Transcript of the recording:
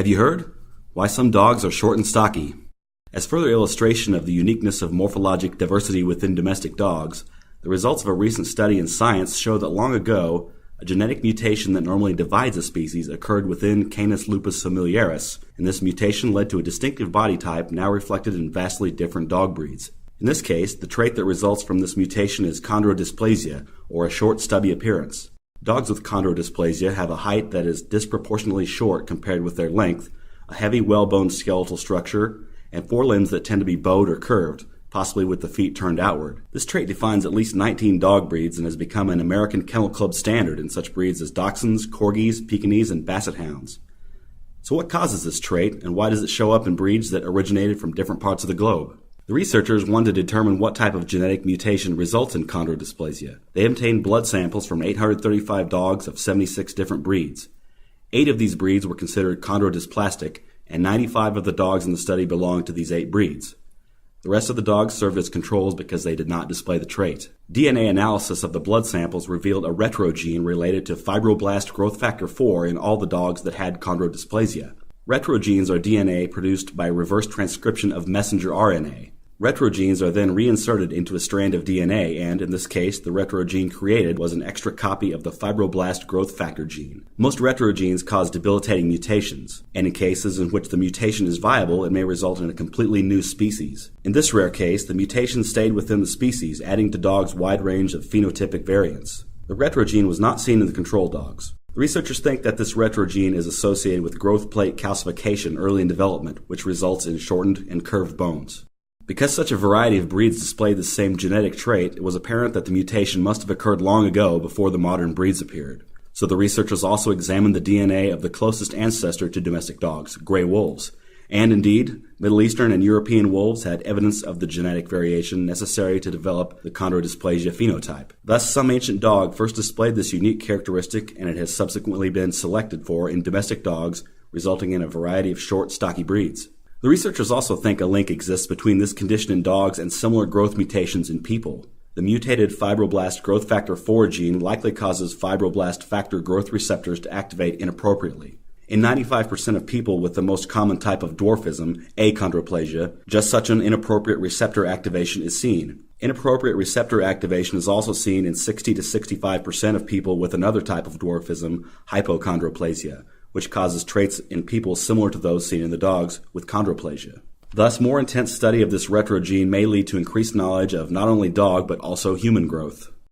Have you heard? Why some dogs are short and stocky. As further illustration of the uniqueness of morphologic diversity within domestic dogs, the results of a recent study in Science show that long ago, a genetic mutation that normally divides a species occurred within Canis lupus familiaris, and this mutation led to a distinctive body type now reflected in vastly different dog breeds. In this case, the trait that results from this mutation is chondrodysplasia, or a short, stubby appearance. Dogs with chondrodysplasia have a height that is disproportionately short compared with their length, a heavy, well-boned skeletal structure, and forelimbs that tend to be bowed or curved, possibly with the feet turned outward. This trait defines at least 19 dog breeds and has become an American Kennel Club standard in such breeds as Dachshunds, Corgis, Pekingese, and Basset Hounds. So what causes this trait, and why does it show up in breeds that originated from different parts of the globe? The researchers wanted to determine what type of genetic mutation results in chondrodysplasia. They obtained blood samples from 835 dogs of 76 different breeds. 8 of these breeds were considered chondrodysplastic, and 95 of the dogs in the study belonged to these 8 breeds. The rest of the dogs served as controls because they did not display the trait. DNA analysis of the blood samples revealed a retrogene related to fibroblast growth factor 4 in all the dogs that had chondrodysplasia. Retrogenes are DNA produced by reverse transcription of messenger RNA. Retrogenes are then reinserted into a strand of DNA, and in this case, the retrogene created was an extra copy of the fibroblast growth factor gene. Most retrogenes cause debilitating mutations, and in cases in which the mutation is viable, it may result in a completely new species. In this rare case, the mutation stayed within the species, adding to dogs' wide range of phenotypic variants. The retrogene was not seen in the control dogs. The researchers think that this retrogene is associated with growth plate calcification early in development, which results in shortened and curved bones. Because such a variety of breeds display the same genetic trait, it was apparent that the mutation must have occurred long ago before the modern breeds appeared. So the researchers also examined the DNA of the closest ancestor to domestic dogs, gray wolves. And indeed, Middle Eastern and European wolves had evidence of the genetic variation necessary to develop the chondrodysplasia phenotype. Thus, some ancient dog first displayed this unique characteristic, and it has subsequently been selected for in domestic dogs, resulting in a variety of short, stocky breeds. The researchers also think a link exists between this condition in dogs and similar growth mutations in people. The mutated fibroblast growth factor 4 gene likely causes fibroblast factor growth receptors to activate inappropriately. In 95% of people with the most common type of dwarfism, achondroplasia, just such an inappropriate receptor activation is seen. Inappropriate receptor activation is also seen in 60 to 65% of people with another type of dwarfism, hypochondroplasia, which causes traits in people similar to those seen in the dogs with chondroplasia. Thus, more intense study of this retrogene may lead to increased knowledge of not only dog but also human growth.